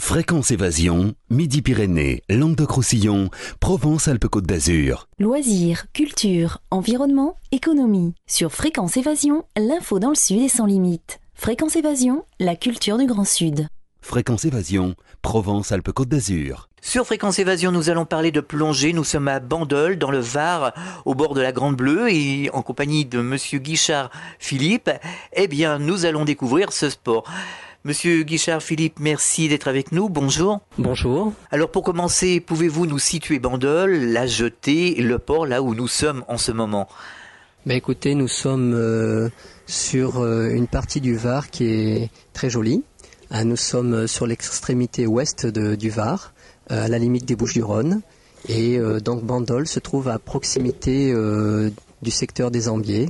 Fréquence Évasion, Midi-Pyrénées, Languedoc-Roussillon, Provence-Alpes-Côte d'Azur. Loisirs, culture, environnement, économie. Sur Fréquence Évasion, l'info dans le Sud est sans limite. Fréquence Évasion, la culture du Grand Sud. Fréquence Évasion, Provence-Alpes-Côte d'Azur. Sur Fréquence Évasion, nous allons parler de plongée. Nous sommes à Bandol, dans le Var, au bord de la Grande Bleue, et en compagnie de Monsieur Guichard Philippe. Eh bien, nous allons découvrir ce sport. Monsieur Guichard Philippe, merci d'être avec nous. Bonjour. Bonjour. Alors pour commencer, pouvez-vous nous situer Bandol, la jetée, le port, là où nous sommes en ce moment? Écoutez, nous sommes sur une partie du Var qui est très jolie. Nous sommes sur l'extrémité ouest du Var, à la limite des Bouches-du-Rhône. Et donc Bandol se trouve à proximité du secteur des Ambiers,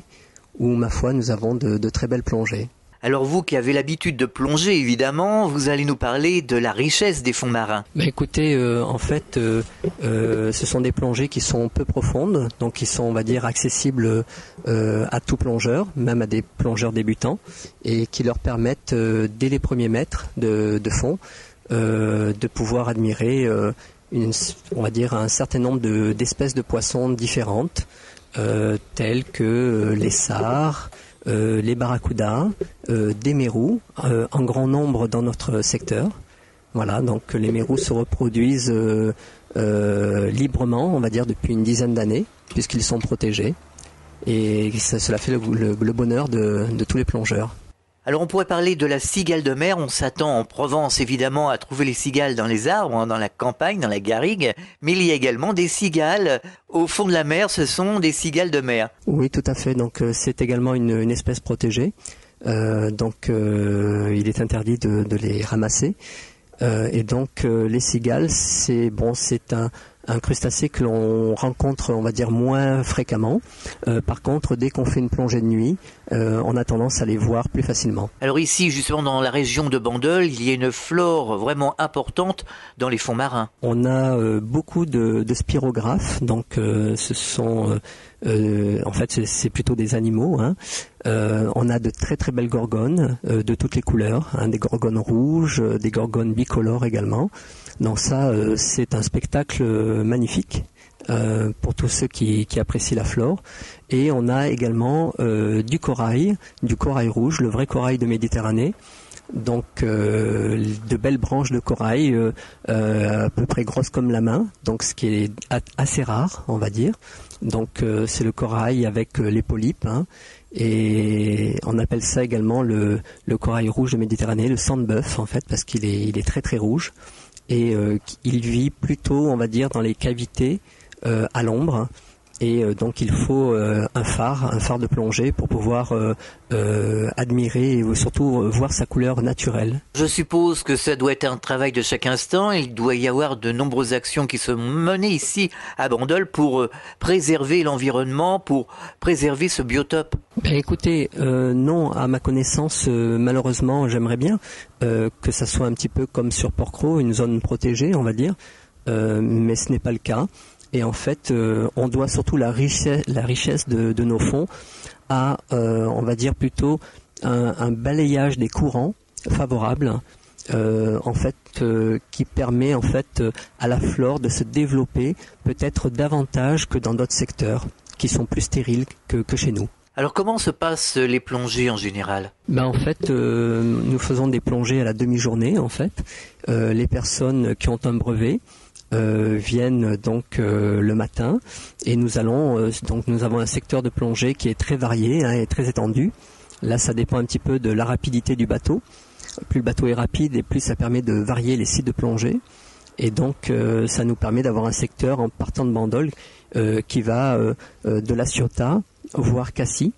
où, ma foi, nous avons de très belles plongées. Alors vous qui avez l'habitude de plonger, évidemment, vous allez nous parler de la richesse des fonds marins. Écoutez, en fait, ce sont des plongées qui sont peu profondes, donc qui sont, on va dire, accessibles à tout plongeur, même à des plongeurs débutants, et qui leur permettent, dès les premiers mètres de fond, de pouvoir admirer, on va dire, un certain nombre d'espèces de poissons différentes, telles que les sards, les barracudas, des mérous, en grand nombre dans notre secteur. Voilà, donc les mérous se reproduisent librement, on va dire, depuis une dizaine d'années, puisqu'ils sont protégés. Et cela fait le bonheur de tous les plongeurs. Alors on pourrait parler de la cigale de mer. On s'attend en Provence évidemment à trouver les cigales dans les arbres, dans la campagne, dans la garrigue, mais il y a également des cigales au fond de la mer. Ce sont des cigales de mer. Oui, tout à fait. Donc c'est également une espèce protégée. Donc il est interdit de les ramasser. Et donc les cigales, c'est un crustacé que l'on rencontre, on va dire, moins fréquemment. Par contre, dès qu'on fait une plongée de nuit, on a tendance à les voir plus facilement. Alors ici, justement, dans la région de Bandol, il y a une flore vraiment importante dans les fonds marins. On a beaucoup de spirographes, donc ce sont... en fait, c'est plutôt des animaux. On a de très très belles gorgones de toutes les couleurs, des gorgones rouges, des gorgones bicolores également. Donc ça, c'est un spectacle magnifique pour tous ceux qui apprécient la flore. Et on a également du corail rouge, le vrai corail de Méditerranée. Donc de belles branches de corail à peu près grosses comme la main, donc ce qui est assez rare, on va dire. Donc c'est le corail avec les polypes, et on appelle ça également le corail rouge de Méditerranée, le sang de bœuf en fait, parce qu'il est très très rouge, et il vit plutôt, on va dire, dans les cavités à l'ombre. Et donc il faut un phare de plongée pour pouvoir admirer et surtout voir sa couleur naturelle. Je suppose que ça doit être un travail de chaque instant. Il doit y avoir de nombreuses actions qui sont menées ici à Bandol pour préserver l'environnement, pour préserver ce biotope. Écoutez, non, à ma connaissance, malheureusement, j'aimerais bien que ça soit un petit peu comme sur Porquerolles, une zone protégée, on va dire, mais ce n'est pas le cas. Et en fait, on doit surtout la richesse de nos fonds à, on va dire plutôt, un balayage des courants favorables, en fait, qui permet en fait à la flore de se développer peut-être davantage que dans d'autres secteurs qui sont plus stériles que chez nous. Alors comment se passent les plongées en général? En fait, nous faisons des plongées à la demi-journée. En fait, les personnes qui ont un brevet viennent donc le matin, et nous avons un secteur de plongée qui est très varié et très étendu. Là, ça dépend un petit peu de la rapidité du bateau. Plus le bateau est rapide, et plus ça permet de varier les sites de plongée. Et donc, ça nous permet d'avoir un secteur en partant de Bandol qui va de La Ciotat, voire Cassis,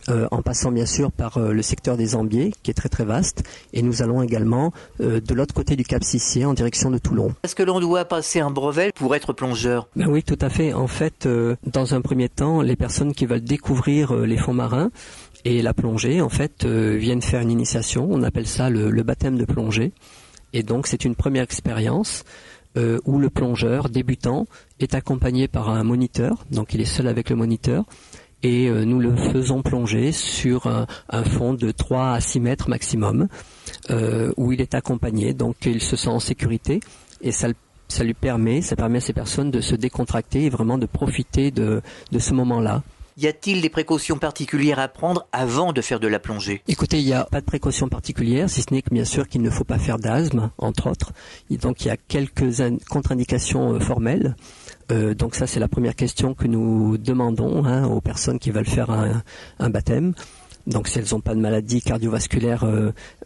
en passant bien sûr par le secteur des Ambiers, qui est très très vaste, et nous allons également de l'autre côté du Cap Sissier en direction de Toulon. Est-ce que l'on doit passer un brevet pour être plongeur? Oui, tout à fait. En fait, dans un premier temps, les personnes qui veulent découvrir les fonds marins et la plongée, en fait, viennent faire une initiation. On appelle ça le baptême de plongée. Et donc, c'est une première expérience où le plongeur débutant est accompagné par un moniteur, donc il est seul avec le moniteur, et nous le faisons plonger sur un fond de 3 à 6 mètres maximum, où il est accompagné, donc il se sent en sécurité, et ça permet à ces personnes de se décontracter et vraiment de profiter de ce moment-là. Y a-t-il des précautions particulières à prendre avant de faire de la plongée? Écoutez, il n'y a pas de précautions particulières, si ce n'est que bien sûr qu'il ne faut pas faire d'asthme, entre autres. Et donc il y a quelques contre-indications formelles. Donc ça, c'est la première question que nous demandons aux personnes qui veulent faire un baptême. Donc si elles n'ont pas de maladie cardiovasculaire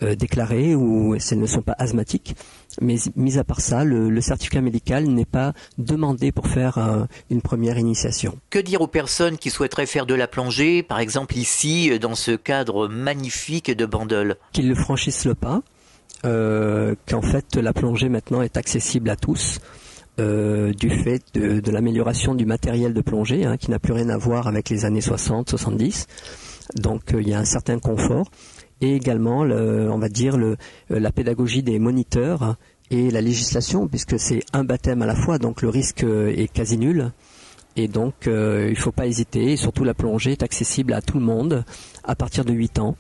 déclarée ou si elles ne sont pas asthmatiques. Mais mis à part ça, le certificat médical n'est pas demandé pour faire une première initiation. Que dire aux personnes qui souhaiteraient faire de la plongée, par exemple ici, dans ce cadre magnifique de Bandol? Qu'ils ne franchissent le pas, qu'en fait la plongée maintenant est accessible à tous. Du fait de l'amélioration du matériel de plongée, qui n'a plus rien à voir avec les années 60-70. Donc il y a un certain confort. Et également, on va dire, la pédagogie des moniteurs et la législation, puisque c'est un baptême à la fois, donc le risque est quasi nul. Et donc il ne faut pas hésiter. Et surtout, la plongée est accessible à tout le monde à partir de 8 ans,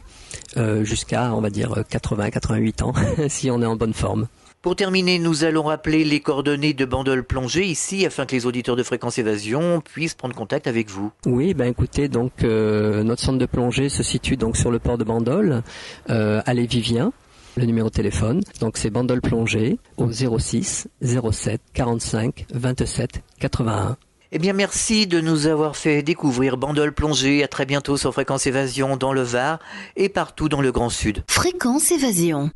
jusqu'à, on va dire, 80-88 ans, si on est en bonne forme. Pour terminer, nous allons rappeler les coordonnées de Bandol Plongée ici, afin que les auditeurs de Fréquence Évasion puissent prendre contact avec vous. Oui, écoutez, donc notre centre de plongée se situe donc sur le port de Bandol, allée Vivien. Le numéro de téléphone, donc c'est Bandol Plongée au 06 07 45 27 81. Eh bien, merci de nous avoir fait découvrir Bandol Plongée. À très bientôt sur Fréquence Évasion dans le Var et partout dans le Grand Sud. Fréquence Évasion.